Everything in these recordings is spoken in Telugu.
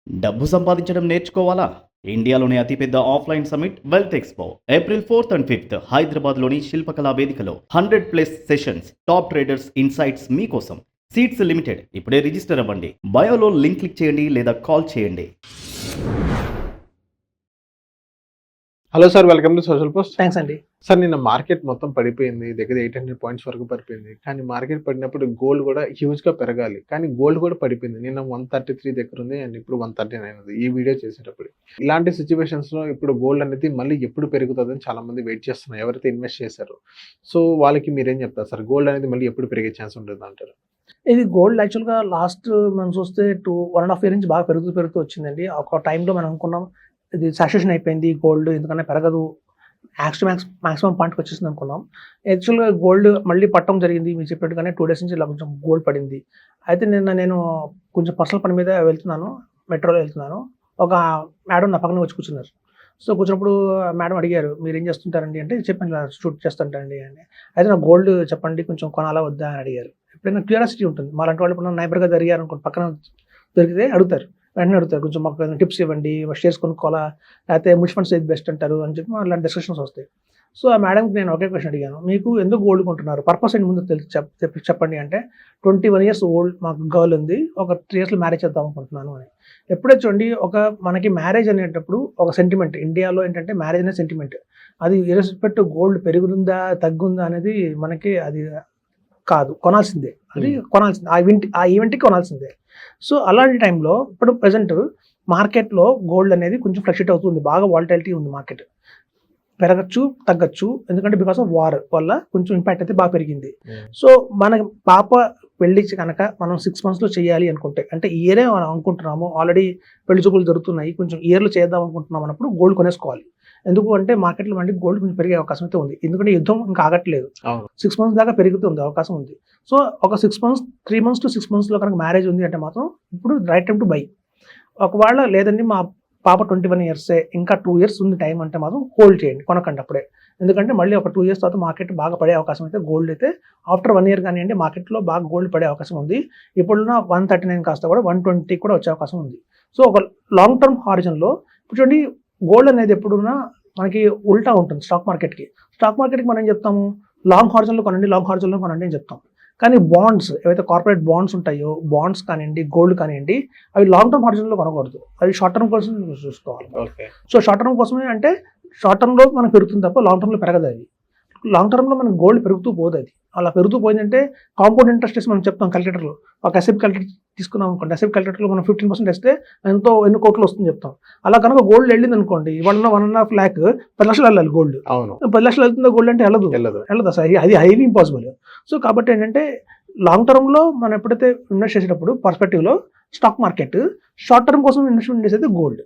డబ్బు సంపాదించడం నేర్చుకోవాలా? ఇండియాలోని అతిపెద్ద offline summit wealth expo April 4th and 5th హైదరాబాద్లోని శిల్పకళా వేదికలో 100+ సెషన్స్, టాప్ ట్రేడర్స్ ఇన్సైట్స్ మీకోసం. Seats limited. ఇప్పుడే రిజిస్టర్ అవ్వండి. బయోలో లింక్ క్లిక్ చేయండి లేదా కాల్ చేయండి. Hello sir, welcome to social post. Thanks అండి. సార్, నిన్న మార్కెట్ మొత్తం పడిపోయింది, దగ్గర 800 పాయింట్స్ వరకు పడిపోయింది. కానీ మార్కెట్ పడినప్పుడు గోల్డ్ కూడా హ్యూజ్గా పెరగాలి, కానీ గోల్డ్ కూడా పడిపోయింది. నిన్న 133 దగ్గర ఉంది అండ్ ఇప్పుడు 139 ఉంది ఈ వీడియో చేసేటప్పుడు. ఇలాంటి సిచ్యువేషన్స్లో ఇప్పుడు గోల్డ్ అనేది మళ్ళీ ఎప్పుడు పెరుగుతుందని చాలా మంది వెయిట్ చేస్తున్నారు, ఎవరైతే ఇన్వెస్ట్ చేశారో. సో వాళ్ళకి మీరేం చెప్తారు సార్? గోల్డ్ అనేది మళ్ళీ ఎప్పుడు పెరిగే ఛాన్స్ ఉంటుంది అంటారు? ఇది గోల్డ్ యాక్చువల్గా లాస్ట్ మనం చూస్తే 1.5 year నుంచి బాగా పెరుగుతూ వచ్చిందండి. ఒక టైంలో మనం అనుకున్నాం ఇది సాచురేషన్ అయిపోయింది గోల్డ్, ఎందుకంటే పెరగదు, మాక్సిమం పాయింట్కి వచ్చేసింది అనుకున్నాం. యాక్చువల్గా గోల్డ్ మళ్ళీ పట్టడం జరిగింది. మీరు చెప్పినట్టుగానే 2 days నుంచి ఇలా కొంచెం గోల్డ్ పడింది. అయితే నేను కొంచెం పర్సనల్ పని మీద వెళ్తున్నాను, మెట్రోలో వెళ్తున్నాను. ఒక మేడం నా పక్కన వచ్చి కూర్చున్నారు. సో కూర్చున్నప్పుడు మేడం అడిగారు, మీరు ఏం చేస్తుంటారండి అంటే చెప్పాను, ఇలా షూట్ చేస్తుంటారండి అని. అయితే నాకు గోల్డ్ చెప్పండి, కొంచెం కొనాలా వద్దా అని అడిగారు. ఎప్పుడైనా క్యూరియాసిటీ ఉంటుంది, మాలాంటి వాళ్ళు ఇప్పుడు నైబర్గా జరిగారు అనుకోండి, పక్కన దొరికితే అడుగుతారు, వెంటనే అడుగుతారు, కొంచెం మాకు టిప్స్ ఇవ్వండి, షేర్స్ కొనుక్కోవాలా లేకపోతే మ్యూచువల్ ఫండ్స్ ఏది బెస్ట్ అంటారు అని చెప్పి అలాంటి డిస్కషన్స్ వస్తాయి. సో ఆ మేడంకి నేను ఒకే క్వశ్చన్ అడిగాను, మీకు ఎందుకు గోల్డ్ కొంటున్నారు, పర్పస్ ఏంటి ముందు చెప్పండి అంటే 21 years ఓల్డ్ మాకు గర్ల్ ఉంది, ఒక 3 yearsలో మ్యారేజ్ చేద్దాం అనుకుంటున్నాను అని. ఎప్పుడైతే చూడండి, మనకి మ్యారేజ్ అనేటప్పుడు ఒక సెంటిమెంట్, ఇండియాలో ఏంటంటే మ్యారేజ్ అనే సెంటిమెంట్, అది ఇర్రెస్పెక్ట్ గోల్డ్ పెరుగుతుందా తగ్గుందా అనేది మనకి అది కాదు, కొనాల్సిందే, అది కొనాల్సిందే, ఆ ఈవెంట్కి కొనాల్సిందే. సో అలాంటి టైంలో ఇప్పుడు ప్రజెంట్ మార్కెట్లో గోల్డ్ అనేది కొంచెం ఫ్లక్చుయేట్ అవుతుంది, బాగా వాలటిలిటీ ఉంది, మార్కెట్ పెరగచ్చు తగ్గచ్చు, ఎందుకంటే బికాస్ ఆఫ్ వార్ వల్ల కొంచెం ఇంపాక్ట్ అయితే బాగా పెరిగింది. సో మన పాప పెళ్లి కనుక మనం 6 monthsలో చేయాలి అనుకుంటే, అంటే ఇయరే మనం అనుకుంటున్నాము, ఆల్రెడీ పెళ్లి చూపులు జరుగుతున్నాయి, కొంచెం ఇయర్లో చేద్దాం అనుకుంటున్నాం అన్నప్పుడు గోల్డ్ కొనేసుకోవాలి. ఎందుకు అంటే మార్కెట్లో మళ్ళీ గోల్డ్ కొంచెం పెరిగే అవకాశం అయితే ఉంది, ఎందుకంటే యుద్ధం ఇంకా ఆగట్లేదు, 6 months దాకా పెరుగుతుంది అవకాశం ఉంది. సో ఒక 6 months, 3 months to 6 monthsలో కనుక మ్యారేజ్ ఉంది అంటే మాత్రం ఇప్పుడు రైట్ టైం టు బై. ఒకవేళ లేదండి మా పాప 21 years ఇంకా 2 years ఉంది టైం అంటే మాత్రం హోల్డ్ చేయండి, కొనకండి అప్పుడే. ఎందుకంటే మళ్ళీ ఒక 2 years తర్వాత మార్కెట్ బాగా పడే అవకాశం అయితే గోల్డ్ అయితే ఆఫ్టర్ 1 year కానివ్వండి మార్కెట్లో బాగా గోల్డ్ పడే అవకాశం ఉంది. ఇప్పుడున్న 139 కాస్త కూడా 120 కూడా వచ్చే అవకాశం ఉంది. సో ఒక లాంగ్ టర్మ్ హారిజన్లో ఇప్పుడు చూడండి, గోల్డ్ అనేది ఎప్పుడున్నా మనకి ఉల్టా ఉంటుంది స్టాక్ మార్కెట్కి మనం ఏం చెప్తాము, లాంగ్ హారిజన్లో కొనండి అని చెప్తాం. కానీ బాండ్స్ ఏవైతే కార్పొరేట్ బాండ్స్ ఉంటాయో, బాండ్స్ కానివ్వండి గోల్డ్ కానివ్వండి, అవి లాంగ్ టర్మ్ హారిజన్లో కొనకూడదు, అవి షార్ట్ టర్మ్ కోసం చూసుకోవాలి. సో షార్ట్ టర్మ్ కోసమే, అంటే షార్ట్ టర్మ్లో మనకు పెరుగుతుంది తప్ప లాంగ్ టర్మ్లో పెరగదు. అది లాంగ్ టర్మ్లో మనకు గోల్డ్ పెరుగుతూ పోదు, అది అలా పెరుగుతూ పోయిందంటే కాంపౌండ్ ఇంట్రెస్ట్ మనం చెప్తాం క్యాలిక్యులేటర్లో. ఒక ఎస్ఐపి క్యాలిక్యులేటర్ తీసుకున్నాం అనుకోండి, ఎస్ఐపి క్యాలిక్యులేటర్లో మనం 15% వేస్తే ఎన్ని కోట్లు వస్తుంది చెప్తాం. అలా కనుక గోల్డ్ వెళ్ళింది అనుకోండి, 1.5 lakh 10 లక్షలు వెళ్ళాలి గోల్డ్. 10 లక్షలు వెళ్తుందో గోల్డ్ అంటే వెళ్ళదు అసలు, అది హైలీ ఇంపాసిబుల్. సో కాబట్టి ఏంటంటే లాంగ్ టర్మ్లో మనం ఎప్పుడైతే ఇన్వెస్ట్ చేసేటప్పుడు పర్స్పెక్టివ్లో స్టాక్ మార్కెట్, షార్ట్ టర్మ్ కోసం ఇన్వెస్ట్మెంట్ చేసేది గోల్డ్.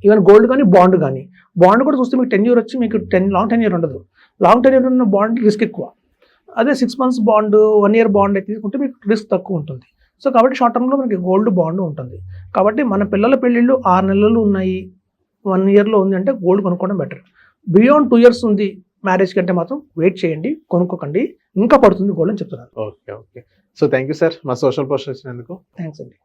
ఈవెన్ గోల్డ్ కానీ బాండ్ కూడా చూస్తే మీకు 10 year వచ్చి మీకు లాంగ్ 10 year ఉండదు. లాంగ్ 10 year ఉన్న బాండ్ రిస్క్ ఎక్కువ. అదే 6 months బాండ్, 1 year బాండ్ అయితే తీసుకుంటే మీకు రిస్క్ తక్కువ ఉంటుంది. సో కాబట్టి షార్ట్ టర్మ్లో మనకి గోల్డ్ బాండ్ ఉంటుంది. కాబట్టి మన పిల్లల పెళ్ళిళ్ళు 6 నెలలు ఉన్నాయి, 1 yearలో ఉంది అంటే గోల్డ్ కొనుక్కోవడం బెటర్. బియాండ్ 2 years ఉంది మ్యారేజ్ కంటే మాత్రం వెయిట్ చేయండి, కొనుక్కోకండి, ఇంకా పడుతుంది గోల్డ్ అని చెప్తున్నారు. Okay. So thank you sir, మా సోషల్ పోస్ట్ వచ్చినందుకు. థ్యాంక్స్ అండి.